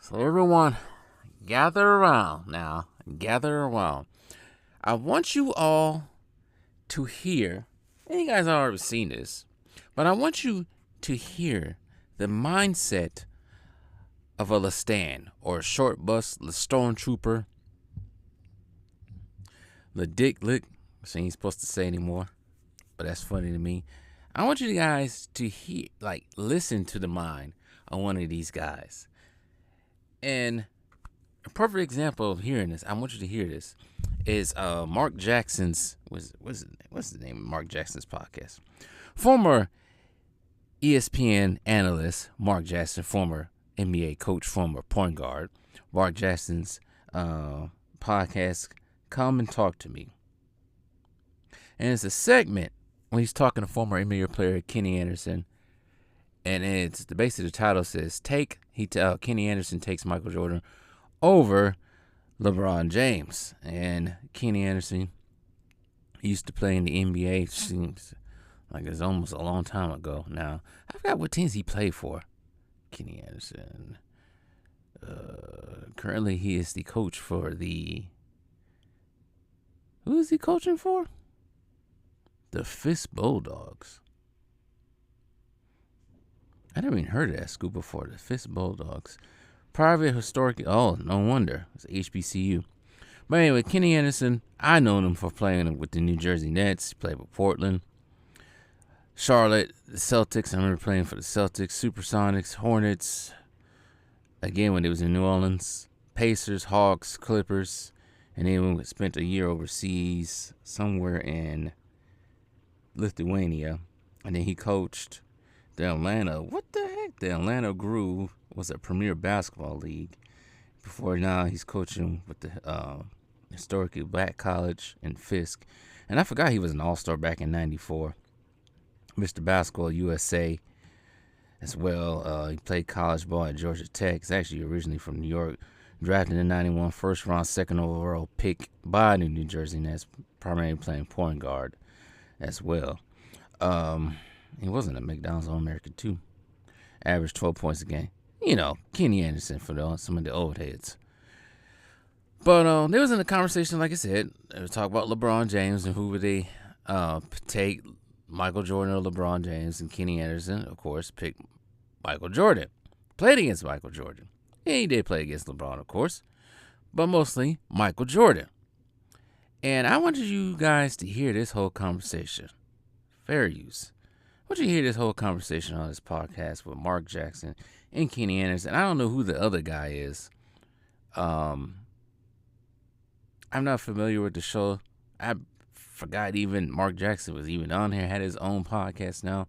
So everyone, gather around now. Gather around. I want you all to hear, and you guys already seen this, but I want you to hear the mindset of a Lestan or a short bus, the stormtrooper, the dick lick. She ain't supposed to say anymore, but that's funny to me. I want you guys to hear, listen to the mind of one of these guys. And a perfect example of hearing this, I want you to hear this, is Mark Jackson's, what's the name of Mark Jackson's podcast? Former ESPN analyst Mark Jackson, former NBA coach, former point guard, Mark Jackson's podcast, Come and Talk to Me. And it's a segment when he's talking to former NBA player Kenny Anderson. And it's basically the title says, Kenny Anderson takes Michael Jordan over LeBron James. And Kenny Anderson used to play in the NBA. Seems like it's almost a long time ago now. I forgot what teams he played for. Kenny Anderson. Currently, he is the coach for the... Who is he coaching for? The Fist Bulldogs. I never even heard of that school before. The Fist Bulldogs. Private historic. Oh, no wonder. It's HBCU. But anyway, Kenny Anderson, I known him for playing with the New Jersey Nets. He played with Portland, Charlotte, the Celtics. I remember playing for the Celtics, Supersonics, Hornets. Again, when it was in New Orleans, Pacers, Hawks, Clippers. And then we spent a year overseas, somewhere in Lithuania. And then he coached the Atlanta. What the heck? The Atlanta Groove was a premier basketball league. Before now, he's coaching with the historically black college in Fisk. And I forgot he was an all-star back in 94. Mr. Basketball USA as well. He played college ball at Georgia Tech. He's actually originally from New York. Drafted in 91, first round, second overall pick by the New Jersey Nets, primarily playing point guard as well. He wasn't a McDonald's All-American too. Averaged 12 points a game. You know, Kenny Anderson for some of the old heads. But there was in a conversation, like I said, they were talking about LeBron James and who would they take, Michael Jordan or LeBron James, and Kenny Anderson, of course, picked Michael Jordan. Played against Michael Jordan. He did play against LeBron, of course, but mostly Michael Jordan. And I wanted you guys to hear this whole conversation. Fair use. I want you to hear this whole conversation on this podcast with Mark Jackson and Kenny Anderson. I don't know who the other guy is. I'm not familiar with the show. I forgot even Mark Jackson was even on here, had his own podcast now.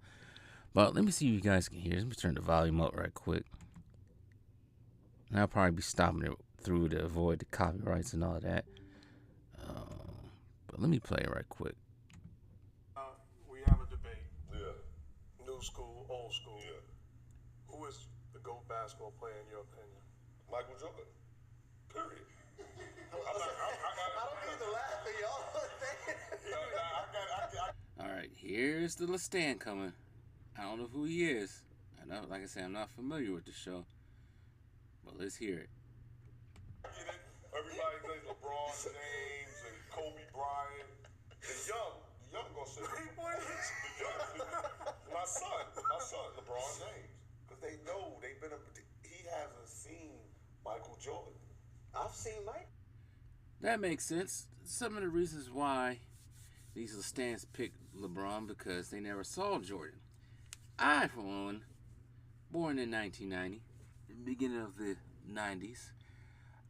But let me see if you guys can hear. Let me turn the volume up right quick. And I'll probably be stopping it through to avoid the copyrights and all that. But let me play it right quick. We have a debate. Yeah. New school, old school. Yeah. Who is the GOAT basketball player in your opinion? Michael Jordan. Period. I don't need to laugh at y'all. All right, here's the Lestan coming. I don't know who he is. I know, like I said, I'm not familiar with the show. But let's hear it. Everybody plays LeBron James and Kobe Bryant. And young gonna say my son, LeBron James. Because they know he hasn't seen Michael Jordan. I've seen Mike. That makes sense. Some of the reasons why these Lestans picked LeBron, because they never saw Jordan. I, for one, born in 1990, the beginning of the 90s,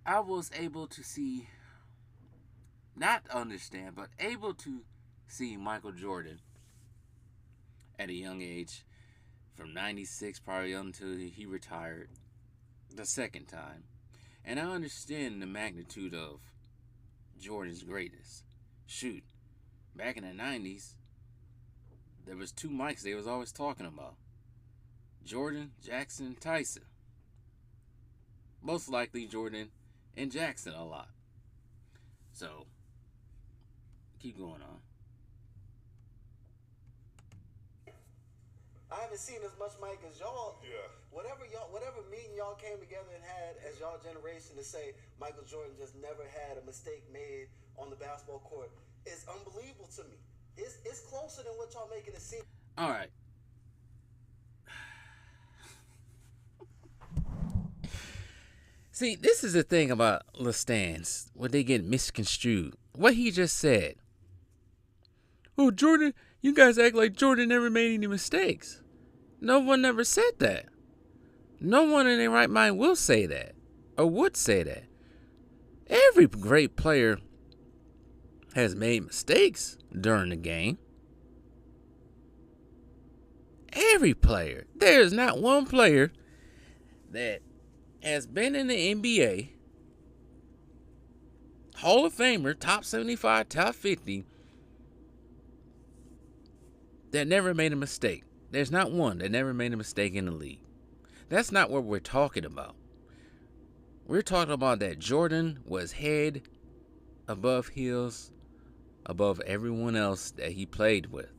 I was able to see, not understand, but able to see Michael Jordan at a young age, from 96 probably until he retired the second time. And I understand the magnitude of Jordan's greatness. Shoot, back in the 90s, there was two Mikes they was always talking about. Jordan, Jackson, Tyson. Most likely Jordan and Jackson a lot. So, keep going on. I haven't seen as much Mike as y'all. Yeah. Whatever meeting y'all came together and had as y'all generation to say Michael Jordan just never had a mistake made on the basketball court is unbelievable to me. It's closer than what y'all making it seem. All right. See, this is the thing about LeStans, when they get misconstrued. What he just said. Oh, Jordan, you guys act like Jordan never made any mistakes. No one ever said that. No one in their right mind will say that, or would say that. Every great player has made mistakes during the game. Every player. There's not one player that has been in the NBA, Hall of Famer, top 75, top 50, that never made a mistake. There's not one that never made a mistake in the league. That's not what we're talking about. We're talking about that Jordan was head above heels above everyone else that he played with.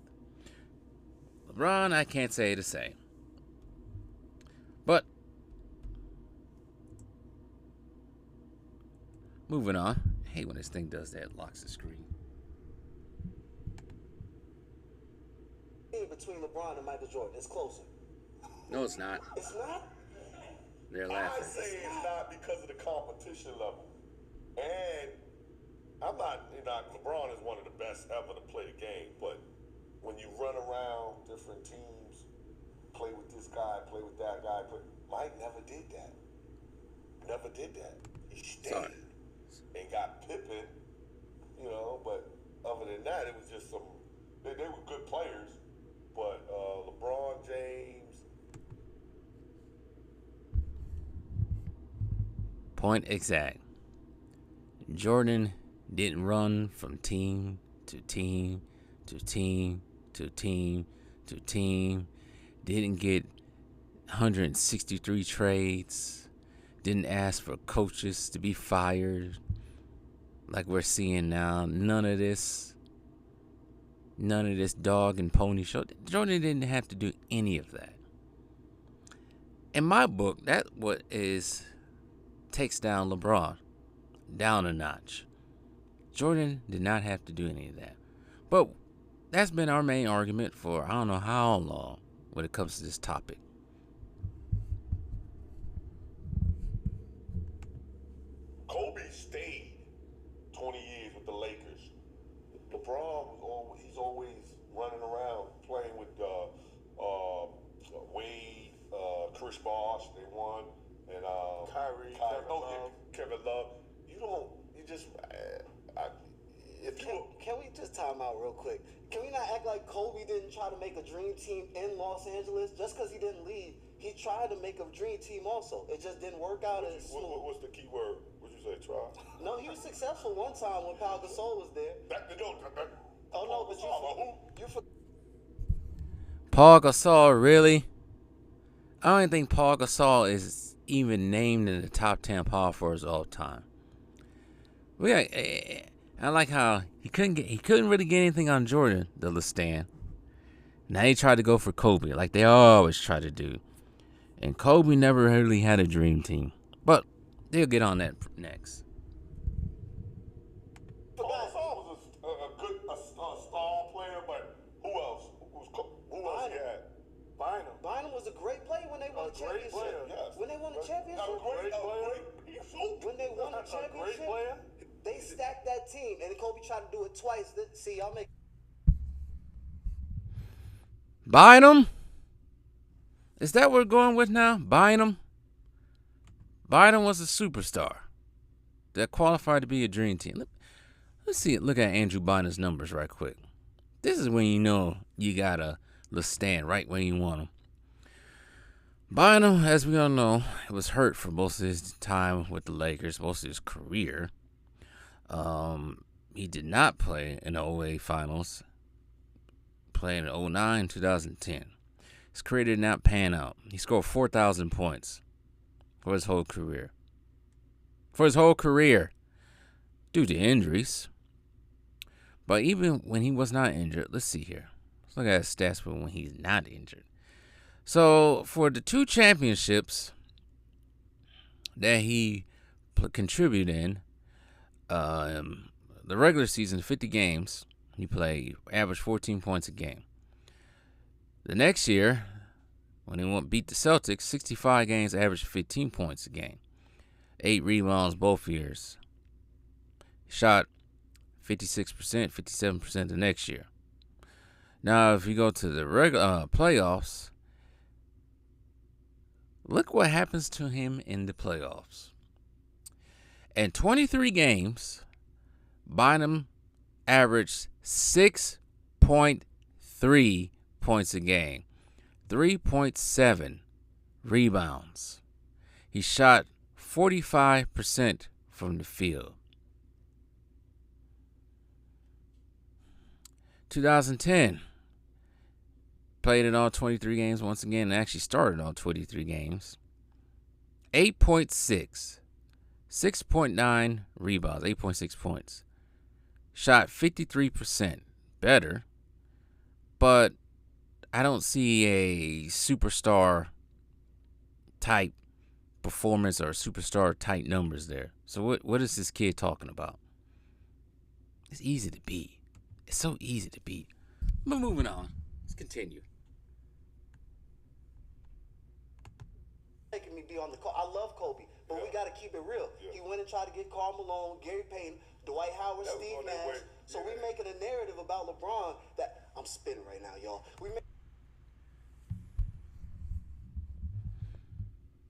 LeBron, I can't say the same. But moving on. I hate when this thing does that, locks the screen. Between LeBron and Michael Jordan, it's closer. No, it's not. It's not. They're I laughing. say it's not because of the competition level. And I'm not, LeBron is one of the best ever to play the game, but when you run around different teams, play with this guy, play with that guy, Mike never did that. Never did that. He stayed and got Pippen, but other than that, it was just they were good players, but LeBron James. Point exact. Jordan didn't run from team to team to team to team to team. Didn't get 163 trades. Didn't ask for coaches to be fired like we're seeing now. None of this dog and pony show. Jordan didn't have to do any of that. In my book, that what takes down LeBron down a notch. Jordan did not have to do any of that. But that's been our main argument for I don't know how long when it comes to this topic. Kobe stayed 20 years with the Lakers. LeBron he's always running around playing with Wade, Chris Bosh, they won, and Kyrie, Kevin Love. Can we just time out real quick? Can we not act like Kobe didn't try to make a dream team in Los Angeles? Just because he didn't leave, he tried to make a dream team also. It just didn't work out as smooth. What's the key word? What you say, try? No, he was successful one time when Pau Gasol was there. You forgot. Paul Gasol, really? I don't even think Paul Gasol is even named in the top 10 power forwards all time. I like how he couldn't really get anything on Jordan, the LeStan. Now he tried to go for Kobe, like they always try to do. And Kobe never really had a dream team. But they'll get on that next. Paul Gasol was a good star player, but who else? Who else he had? Bynum was a great player when they won a championship. Yes. When they won a championship. When they won a championship. They stacked that team, and Kobe tried to do it twice. See, y'all make Bynum? Is that what we're going with now? Bynum? Bynum was a superstar that qualified to be a dream team. Let's see. Look at Andrew Bynum's numbers right quick. This is when you know you got a LeStan right when you want him. Bynum, as we all know, was hurt for most of his time with the Lakers, most of his career. He did not play in the 08 finals. Played in 09, 2010. His career did not pan out. He scored 4,000 points for his whole career. Due to injuries. But even when he was not injured, let's see here. Let's look at his stats for when he's not injured. So for the 2 championships that he contributed in, the regular season, 50 games, he played, averaged 14 points a game. The next year, when he beat the Celtics, 65 games, averaged 15 points a game. 8 rebounds both years. He shot 56%, 57% the next year. Now, if you go to the regular playoffs, look what happens to him in the playoffs. In 23 games, Bynum averaged 6.3 points a game, 3.7 rebounds. He shot 45% from the field. 2010, played in all 23 games once again, and actually started all 23 games. 8.6, 6.9 rebounds, 8.6 points. Shot 53%, better, but I don't see a superstar type performance or superstar type numbers there. So what is this kid talking about? It's easy to beat. It's so easy to beat. But moving on. Let's continue. Making me be on the court. I love Kobe, but we got to keep it real. He went and tried to get Karl Malone, Gary Payton, Dwight Howard, Steve Nash. So we making a narrative about LeBron that I'm spinning right now, y'all.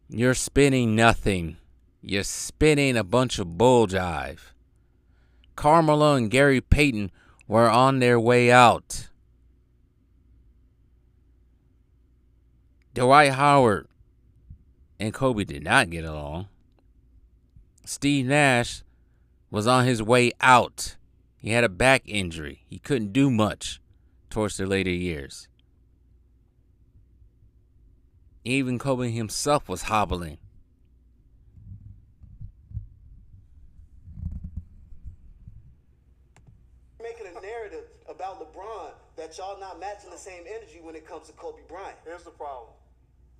You're spinning nothing. You're spinning a bunch of bull jive. Karl Malone and Gary Payton were on their way out. Dwight Howard and Kobe did not get along. Steve Nash was on his way out. He had a back injury. He couldn't do much towards the later years. Even Kobe himself was hobbling. Making a narrative about LeBron that y'all not matching the same energy when it comes to Kobe Bryant. Here's the problem.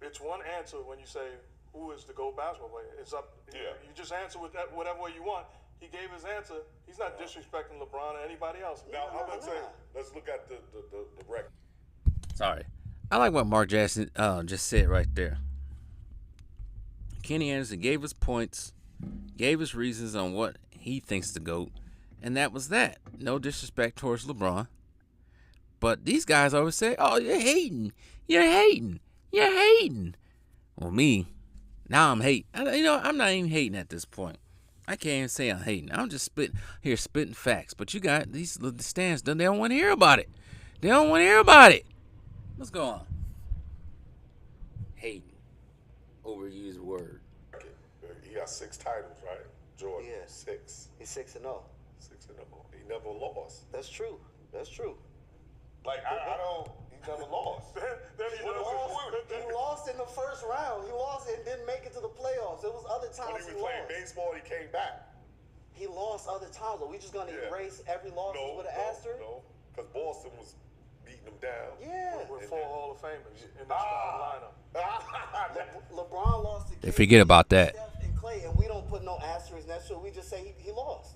It's one answer when you say, who is the GOAT basketball player? It's up. You just answer with that whatever way you want. He gave his answer. He's not disrespecting LeBron or anybody else. Now, I'm going to say, let's look at the record. Sorry. I like what Mark Jackson just said right there. Kenny Anderson gave us points, gave us reasons on what he thinks the GOAT, and that was that. No disrespect towards LeBron. But these guys always say, oh, you're hating. You're hating. You're hating. Well, me, now I'm hating. I'm not even hating at this point. I can't even say I'm hating. I'm just spitting facts. But you got these the stands, they don't want to hear about it. They don't want to hear about it. What's going on? Hating. Overused word. He got 6 titles, right? Jordan, Yeah. 6. He's 6-0. 6-0. He never lost. That's true. That's true. Like, I don't, he never lost. Then he He lost in the first round. He lost and didn't make it to the playoffs. There was other When times he he was playing lost. baseball, he came back. He lost other times. Are we just gonna erase every loss with an asterisk? No, because Boston was beating him down. Yeah. With 4 Hall of Famers in the starting lineup. LeBron lost to They forget about that. Steph and Clay, and we don't put no asterisks next to it. We just say he lost.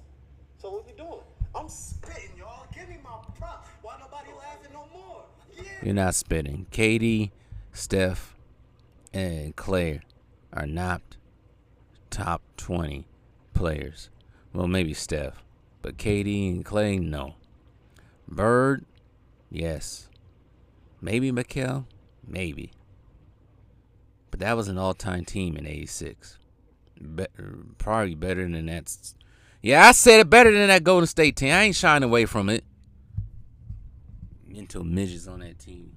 So what we doing? I'm spitting, y'all. Give me my prop. Why nobody laughing no more? Yeah. You're not spitting. KD, Steph, and Clay are not top 20 players. Well, maybe Steph. But KD and Clay, no. Bird, yes. Maybe Mikal, maybe. But that was an all-time team in 86. Probably better than that. Yeah, I said it, better than that Golden State team. I ain't shying away from it. Mental midgets on that team.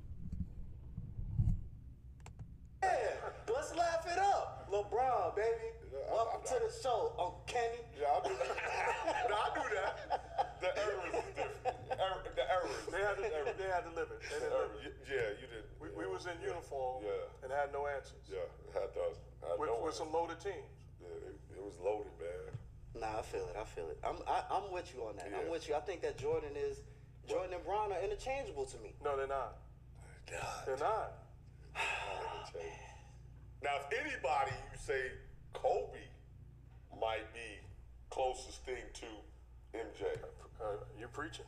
Yeah, let's laugh it up. LeBron, baby. Welcome to the show, Uncle Kenny. Yeah, I knew that. No, I knew that. The errors is different. The errors. They had to live it. They didn't live it. Yeah, you did. We was in uniform and had no answers. Yeah, had those. With some loaded teams. Yeah, it was loaded, man. Nah, I feel it. I'm with you on that. Yeah. I'm with you. I think that Jordan and Bron are interchangeable to me. No, they're not. They're not. Okay. Now, if anybody, you say Kobe might be closest thing to MJ. You're preaching.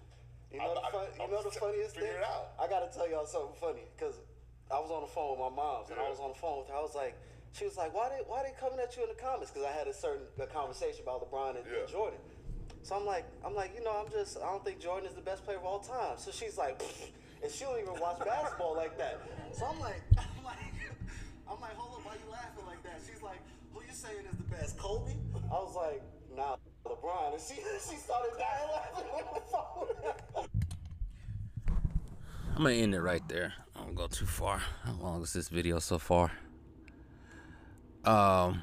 You know the funniest thing? Figure it out. I gotta tell y'all something funny because I was on the phone with my mom's and I was on the phone with her. I was like, she was like, why they coming at you in the comments? Because I had a conversation about LeBron and Jordan. So I'm like, I don't think Jordan is the best player of all time. So she's like, and she don't even watch basketball like that. So I'm like, hold up, why you laughing like that? She's like, who you saying is the best, Kobe? I was like, nah, LeBron. And she started dying laughing on the phone. I'm gonna end it right there. I don't go too far. How long is this video so far? What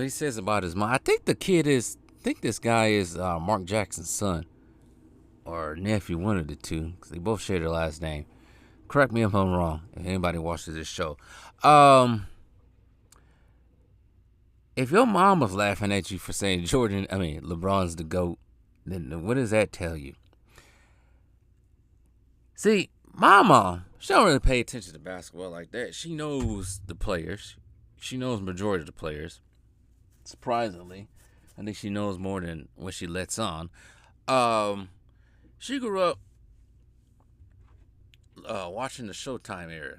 he says about his mom. I think this guy is Mark Jackson's son or nephew, one of the two, because they both share their last name. Correct me if I'm wrong. If anybody watches this show, if your mom was laughing at you for saying LeBron's the GOAT, then what does that tell you? See, my mom, she don't really pay attention to basketball like that. She knows the players. She knows majority of the players. Surprisingly, I think she knows more than what she lets on. She grew up watching the Showtime era.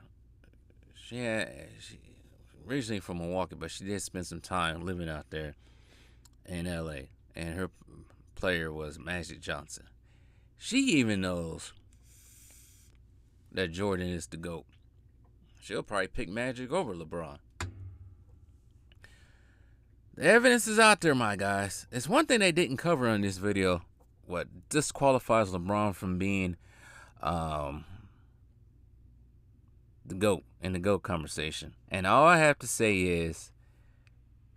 She originally from Milwaukee, but she did spend some time living out there in L.A. And her player was Magic Johnson. She even knows that Jordan is the GOAT. She'll probably pick Magic over LeBron. The evidence is out there, my guys. It's one thing they didn't cover on this video. What disqualifies LeBron from being the GOAT in the GOAT conversation. And all I have to say is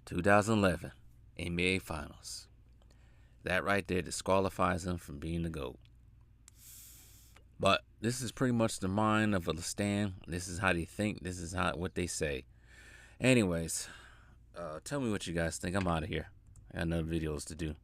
2011 NBA Finals. That right there disqualifies him from being the GOAT. But this is pretty much the mind of a stand. This is how they think. This is what they say. Anyways, tell me what you guys think. I'm out of here. I got other videos to do.